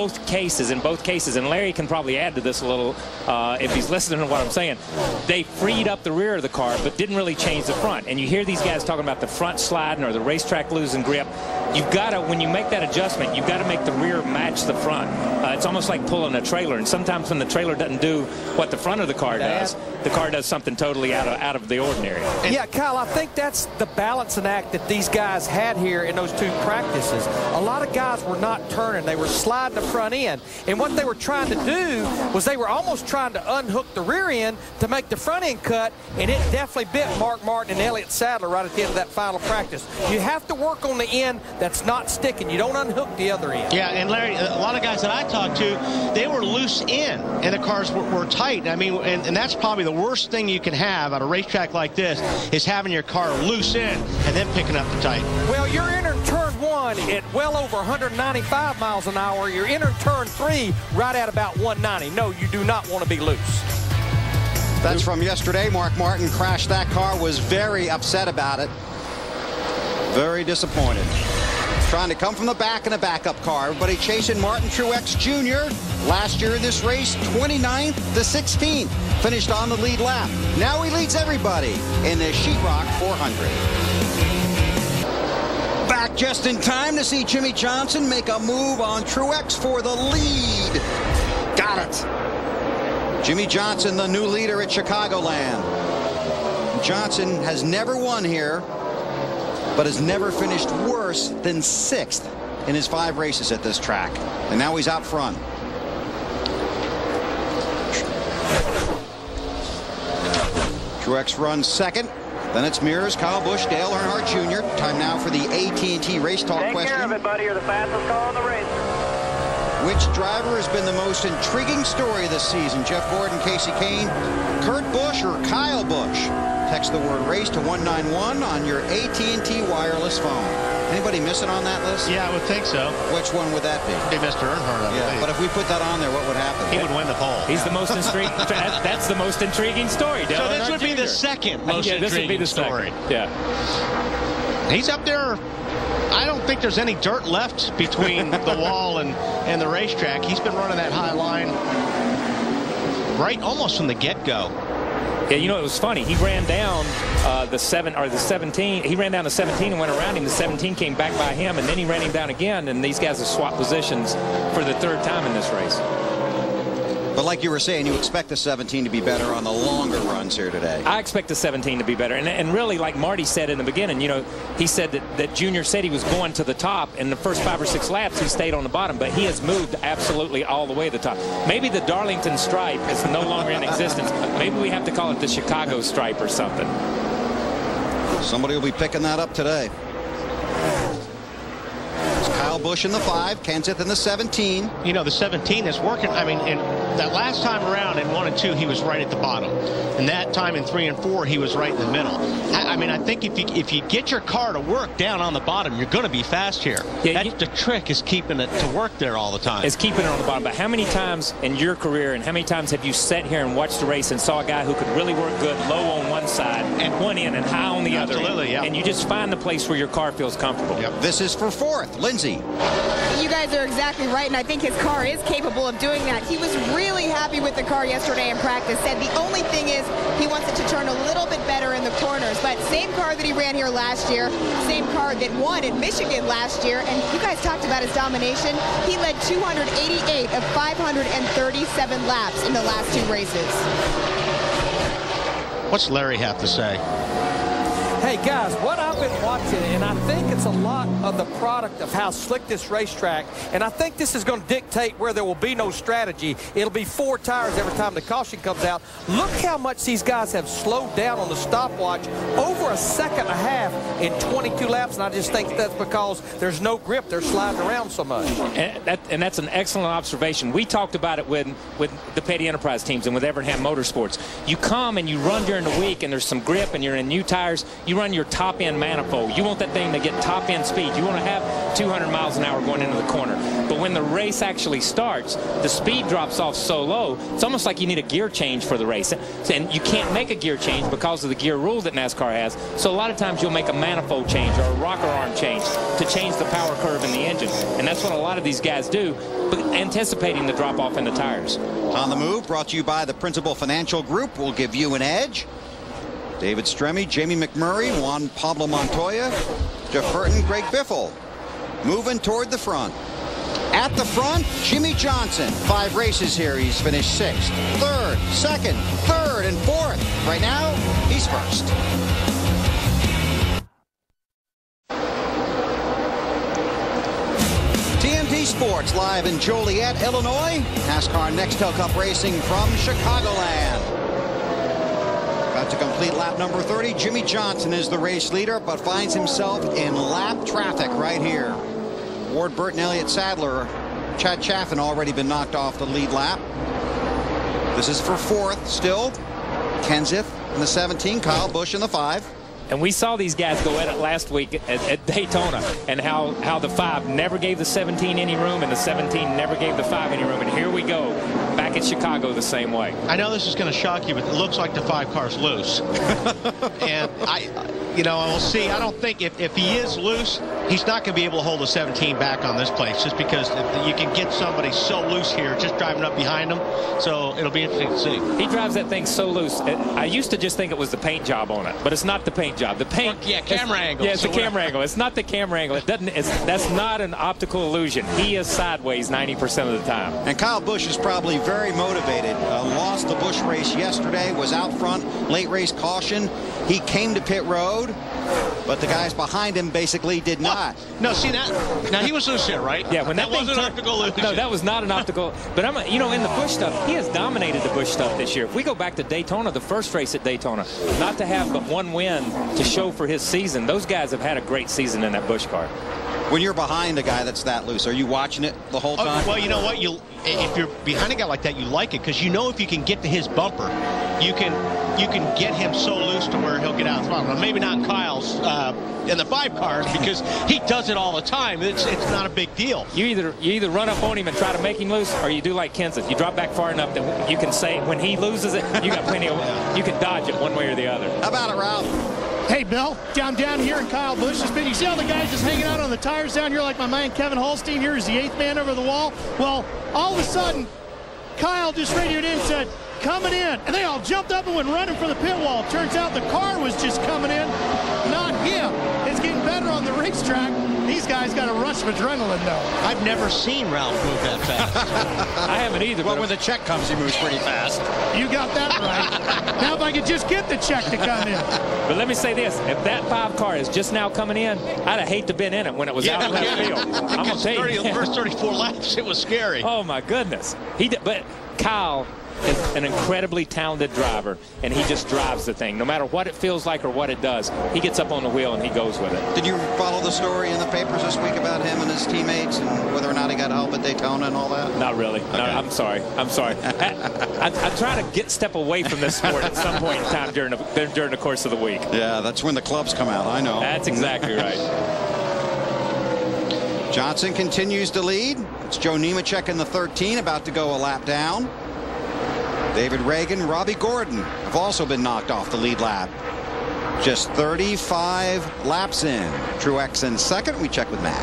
both cases, and Larry can probably add to this a little if he's listening to what I'm saying, they freed up the rear of the car but didn't really change the front. And you hear these guys talking about the front sliding or the racetrack losing grip. You've got to, when you make that adjustment, you've got to make the rear match the front. It's almost like pulling a trailer, and sometimes when the trailer doesn't do what the front of the car does, the car does something totally out of the ordinary. Yeah, Kyle, I think that's the balancing act that these guys had here in those 2 practices. A lot of guys were not turning. They were sliding the front end. And what they were trying to do was they were almost trying to unhook the rear end to make the front end cut, and it definitely bit Mark Martin and Elliott Sadler right at the end of that final practice. You have to work on the end that's not sticking. You don't unhook the other end. Yeah, and Larry, a lot of guys that I talked to, they were loose in, and the cars were tight. I mean, and that's probably the worst thing you can have at a racetrack like this, is having your car loose in and then picking up the tight. Well, you're entering turn 1 at well over 195 miles an hour. You're entering turn 3 right at about 190. No, you do not want to be loose. That's from yesterday. Mark Martin crashed that car, was very upset about it. Very disappointed. Trying to come from the back in a backup car. Everybody chasing Martin Truex Jr. Last year in this race, 29th to 16th. Finished on the lead lap. Now he leads everybody in the Sheetrock 400. Back just in time to see Jimmie Johnson make a move on Truex for the lead. Got it. Jimmie Johnson, the new leader at Chicagoland. Johnson has never won here, but has never finished worse than 6th in his 5 races at this track. And now he's out front. Truex runs 2nd. Then it's Mears, Kyle Busch, Dale Earnhardt Jr. Time now for the AT&T Race Talk question. Take care of it, buddy. You're the fastest car on the race. Which driver has been the most intriguing story this season? Jeff Gordon, Casey Kane, Kurt Busch, or Kyle Busch? Text the word race to 191 on your AT&T wireless phone. Anybody missing on that list? Yeah, I would think so. Which one would that be? Be Mr. Earnhardt, I Yeah, but if we put that on there, what would happen? He would win the poll. He's the most intriguing. That's the most intriguing story. So this would be the second most intriguing story. Yeah. He's up there. I don't think there's any dirt left between the wall and the racetrack. He's been running that high line right almost from the get-go. Yeah, you know, it was funny. He ran down the 17. He ran down the 17 and went around him. The 17 came back by him, and then he ran him down again. And these guys have swapped positions for the 3rd time in this race. But like you were saying, you expect the 17 to be better on the longer runs here today. I expect the 17 to be better. And really, like Marty said in the beginning, you know, he said that Junior said he was going to the top. In the first 5 or 6 laps, he stayed on the bottom. But he has moved absolutely all the way to the top. Maybe the Darlington stripe is no longer in existence. Maybe we have to call it the Chicago stripe or something. Somebody will be picking that up today. Kyle Busch in the 5, Kenseth in the 17. You know, the 17 is working. I mean, in that last time around in 1 and 2, he was right at the bottom. And that time in 3 and 4, he was right in the middle. I mean, I think if you get your car to work down on the bottom, you're going to be fast here. Yeah, the trick is keeping it to work there all the time. It's keeping it on the bottom. But how many times in your career and how many times have you sat here and watched the race and saw a guy who could really work good low on one side and one end and high on the other? Absolutely, yeah. And you just find the place where your car feels comfortable. Yep. This is for 4th. Lindsay. You guys are exactly right, and I think his car is capable of doing that. He was really happy with the car yesterday in practice. Said the only thing is he wants it to turn a little bit better in the corners. But same car that he ran here last year, same car that won in Michigan last year. And you guys talked about his domination. He led 288 of 537 laps in the last 2 races. What's Larry have to say? Hey, guys, what I've been watching, and I think it's a lot of the product of how slick this racetrack, and I think this is going to dictate where there will be no strategy. It'll be 4 tires every time the caution comes out. Look how much these guys have slowed down on the stopwatch, over 1.5 seconds in 22 laps, and I just think that's because there's no grip. They're sliding around so much. And that's an excellent observation. We talked about it with the Petty Enterprise teams and with Evernham Motorsports. You come and you run during the week, and there's some grip, and you're in new tires. You run your top-end manifold. You want that thing to get top-end speed. You want to have 200 miles an hour going into the corner. But when the race actually starts, the speed drops off so low, it's almost like you need a gear change for the race. And you can't make a gear change because of the gear rule that NASCAR has. So a lot of times you'll make a manifold change or a rocker arm change to change the power curve in the engine. And that's what a lot of these guys do. anticipating the drop-off in the tires. On the Move, brought to you by the Principal Financial Group, will give you an edge. David Stremme, Jamie McMurray, Juan Pablo Montoya, Jeff Burton, Greg Biffle. Moving toward the front. At the front, Jimmy Johnson. 5 races here. He's finished 6th, 3rd, 2nd, 3rd, and 4th. Right now, he's 1st. TNT Sports live in Joliet, Illinois. NASCAR Nextel Cup racing from Chicagoland. About to complete lap number 30. Jimmy Johnson is the race leader, but finds himself in lap traffic right here. Ward Burton, Elliott Sadler, Chad Chaffin already been knocked off the lead lap. This is for 4th still. Kenseth in the 17, Kyle Busch in the 5. And we saw these guys go at it last week at Daytona, and how the 5 never gave the 17 any room, and the 17 never gave the 5 any room. And here we go, back at Chicago the same way. I know this is going to shock you, but it looks like the 5 car's loose. And we'll see. I don't think if he is loose, he's not going to be able to hold the 17 back on this place, just because you can get somebody so loose here just driving up behind him. So it'll be interesting to see. He drives that thing so loose. I used to just think it was the paint job on it, but it's not the paint job. The paint, camera angle. Yeah, it's the camera angle. It's not the camera angle. That's not an optical illusion. He is sideways 90% of the time. And Kyle Busch is probably very motivated. Lost the Busch race yesterday, was out front, late race caution. He came to pit road, but the guys behind him basically did not. No, see that? Now he was loose here, right? Yeah, when that wasn't an optical illusion. No, that was not an optical. But in the Busch stuff, he has dominated the Busch stuff this year. If we go back to Daytona, the first race at Daytona, not to have but 1 win to show for his season, those guys have had a great season in that Busch car. When you're behind a guy that's that loose, are you watching it the whole time? Well, you know what? If you're behind a guy like that, you like it, because you know if you can get to his bumper, you can get him so loose to where he'll get out of the throttle. Maybe not Kyle's in the 5 cars, because he does it all the time. It's not a big deal. You either run up on him and try to make him loose, or you do like Kenseth. You drop back far enough that you can say when he loses it, you got plenty of. You can dodge it one way or the other. How about it, Ralph? Hey, Bill, I'm down here in Kyle Busch's pit. You see all the guys just hanging out on the tires down here, like my man Kevin Holstein here is the 8th man over the wall. Well, all of a sudden, Kyle just radioed in and said, coming in. And they all jumped up and went running for the pit wall. Turns out the car was just coming in, not him. It's getting better on the racetrack. These guys got a rush of adrenaline, though. I've never seen Ralph move that fast. I haven't either. Well, when the check comes, he moves pretty fast. You got that right. Now if I could just get the check to come in. But let me say this. If that 5 car is just now coming in, I'd have hate to been in it when it was out in left field. I'm going to tell you. The first 34 laps, it was scary. Oh, my goodness. But Kyle is an incredibly talented driver, and he just drives the thing. No matter what it feels like or what it does, he gets up on the wheel and he goes with it. Did you follow the story in the papers this week about him and his teammates and whether or not he got help at Daytona and all that? Not really. Okay. No, I'm sorry. I try to step away from this sport at some point in time during the course of the week. Yeah, that's when the clubs come out. I know. That's exactly right. Johnson continues to lead. It's Joe Nemechek in the 13, about to go a lap down. David Reagan, Robbie Gordon have also been knocked off the lead lap. Just 35 laps in. Truex in 2nd. We check with Matt.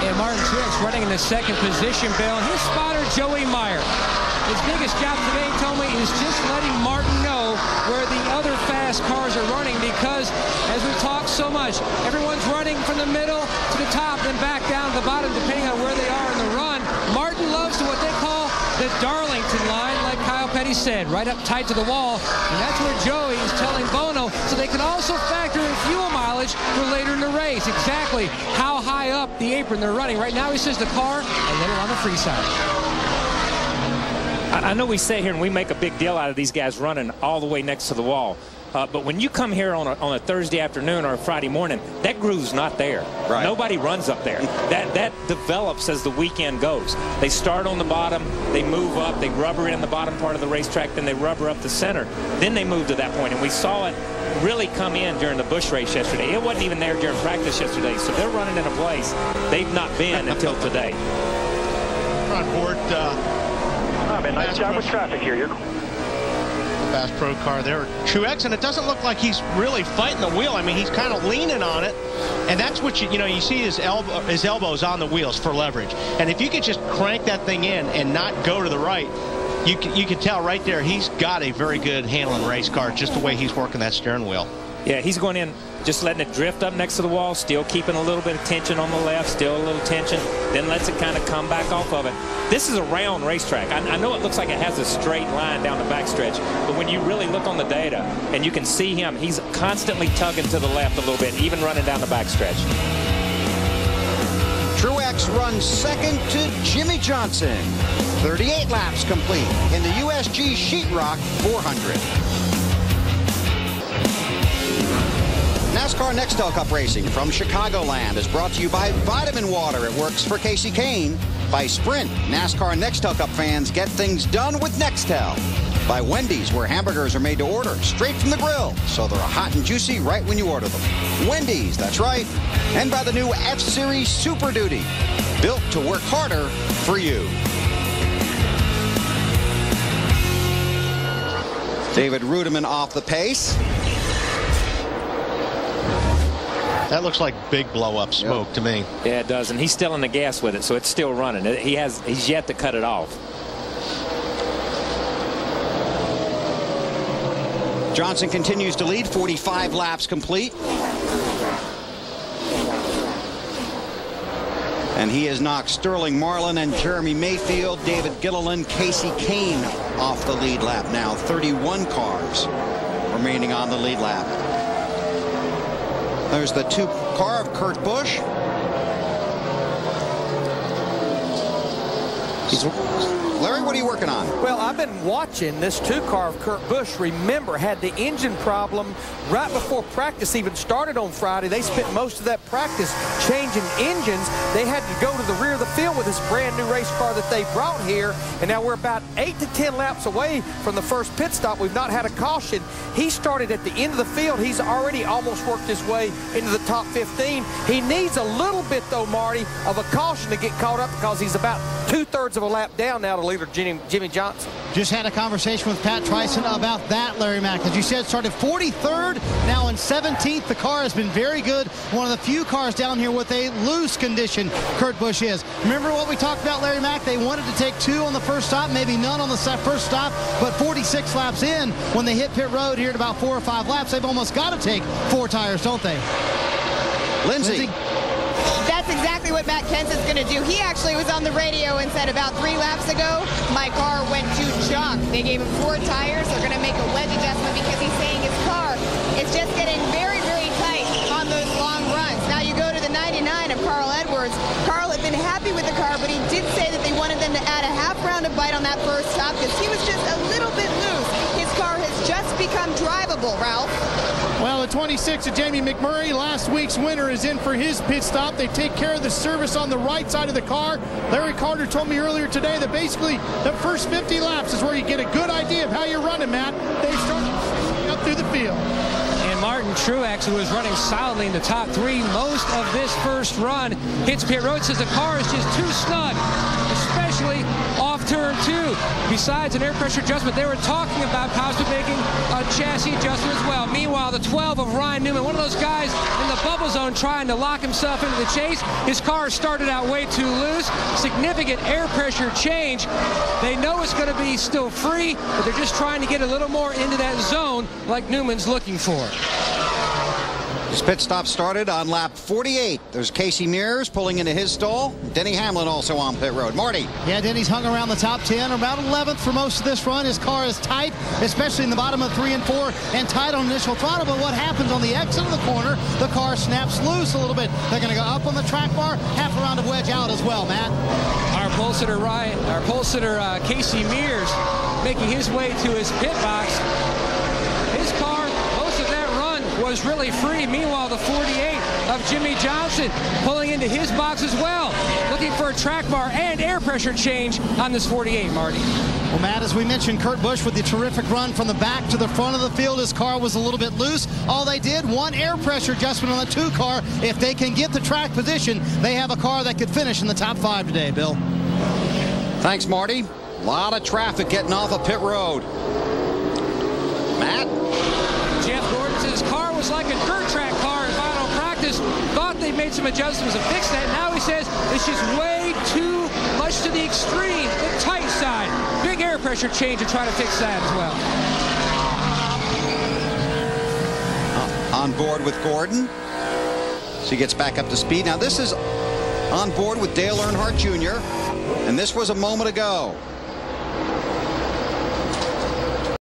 And Martin Truex running in the 2nd position, Bill. His spotter, Joey Meyer. His biggest job today, he told me, is just letting Martin know where the other fast cars are running, because as we talk so much, everyone's running from the middle to the top and back down to the bottom depending on where they are in the run. Martin loves what they call the Darlington line, like Kyle Petty said, right up tight to the wall. And that's where Joey is telling Bono, so they can also factor in fuel mileage for later in the race. Exactly how high up the apron they're running. Right now he says the car a little on the free side. I know we sit here and we make a big deal out of these guys running all the way next to the wall. But when you come here on a Thursday afternoon or a Friday morning, that groove's not there. Right. Nobody runs up there. That develops as the weekend goes. They start on the bottom, they move up, they rubber in the bottom part of the racetrack, then they rubber up the center. Then they move to that point. And we saw it really come in during the Busch race yesterday. It wasn't even there during practice yesterday. So they're running in a place they've not been until today. Front board. Nice job with traffic here. Fast Pro car there, Truex, and it doesn't look like he's really fighting the wheel. I mean, he's kind of leaning on it, and that's what you see his elbows on the wheels for leverage. And if you could just crank that thing in and not go to the right, you can tell right there he's got a very good handling race car, just the way he's working that steering wheel. Yeah, he's going in, just letting it drift up next to the wall, still keeping a little bit of tension on the left, still a little tension, then lets it kind of come back off of it. This is a round racetrack. I know it looks like it has a straight line down the backstretch, but when you really look on the data and you can see him, he's constantly tugging to the left a little bit, even running down the backstretch. Truex runs second to Jimmy Johnson. 38 laps complete in the USG Sheetrock 400. NASCAR Nextel Cup Racing from Chicagoland is brought to you by Vitamin Water. It works for Casey Kane. By Sprint, NASCAR Nextel Cup fans get things done with Nextel. By Wendy's, where hamburgers are made to order straight from the grill, so they're hot and juicy right when you order them. Wendy's, that's right. And by the new F-Series Super Duty, built to work harder for you. David Rudiman off the pace. That looks like big blow-up smoke to me. Yeah, it does, and he's still in the gas with it, so it's still running. He's yet to cut it off. Johnson continues to lead, 45 laps complete. And he has knocked Sterling Marlin and Jeremy Mayfield, David Gilliland, Casey Kane off the lead lap now. 31 cars remaining on the lead lap. There's the car of Kurt Busch. Larry, what are you working on? Well, I've been watching this car of Kurt Busch. Remember, had the engine problem right before practice even started on Friday. They spent most of that practice changing engines. They had to go to the rear of the field with this brand new race car that they brought here. And now we're about 8 to 10 laps away from the first pit stop. We've not had a caution. He started at the end of the field. He's already almost worked his way into the top 15. He needs a little bit, though, Marty, of a caution to get caught up because he's about 2/3 of a lap down now to leader Jimmy Johnson. Just had a conversation with Pat Tryson about that, Larry Mack. As you said, started 43rd, now in 17th. The car has been very good. One of the few cars down here with a loose condition, Kurt Busch is. Remember what we talked about, Larry Mack? They wanted to take 2 on the first stop, maybe none on the first stop, but 46 laps in, when they hit pit road here at about 4 or 5 laps, they've almost got to take 4 tires, don't they? Lindsay. That's exactly what Matt Kenseth is going to do. He actually was on the radio and said about 3 laps ago, my car went to junk. They gave him 4 tires. They're going to make a wedge adjustment because he's saying his car is just getting very, very tight on those long runs. Now you go to the 99 of Carl Edwards. Carl had been happy with the car, but he did say that they wanted them to add a half round of bite on that first stop because he was just a little bit loose. His car has just become drivable, Ralph. Well, the 26 of Jamie McMurray, last week's winner, is in for his pit stop. They take care of the service on the right side of the car. Larry Carter told me earlier today that basically the first 50 laps is where you get a good idea of how you're running, Matt. They start up through the field. And Martin Truex, who was running solidly in the top 3 most of this first run, hits pit road, says the car is just too snug, especially off turn 2. Besides an air pressure adjustment, they were talking about possibly making a chassis adjustment as well. Meanwhile, the 12 of Ryan Newman, one of those guys in the bubble zone trying to lock himself into the chase. His car started out way too loose. Significant air pressure change. They know it's going to be still free, but they're just trying to get a little more into that zone like Newman's looking for. His pit stop started on lap 48. There's Casey Mears pulling into his stall. Denny Hamlin also on pit road. Marty. Yeah, Denny's hung around the top 10, about 11th for most of this run. His car is tight, especially in the bottom of 3 and 4, and tight on initial throttle. But what happens on the exit of the corner, the car snaps loose a little bit. They're going to go up on the track bar, half a round of wedge out as well, Matt. Our pole sitter Casey Mears making his way to his pit box. His car, most of that run was really free. Meanwhile, the 48 of Jimmy Johnson pulling into his box as well, looking for a track bar and air pressure change on this 48, Marty. Well, Matt, as we mentioned, Kurt Busch with the terrific run from the back to the front of the field. His car was a little bit loose. All they did, 1 air pressure adjustment on the 2 car. If they can get the track position, they have a car that could finish in the top 5 today, Bill. Thanks, Marty. A lot of traffic getting off of pit road. Matt? Jeff Gordon says his car was like a dirt track car in final practice. Thought they made some adjustments and fixed that. Now he says it's just way too much to the extreme, the tight side. Big air pressure change to try to fix that as well. On board with Gordon. So he gets back up to speed. Now this is on board with Dale Earnhardt Jr. And this was a moment ago.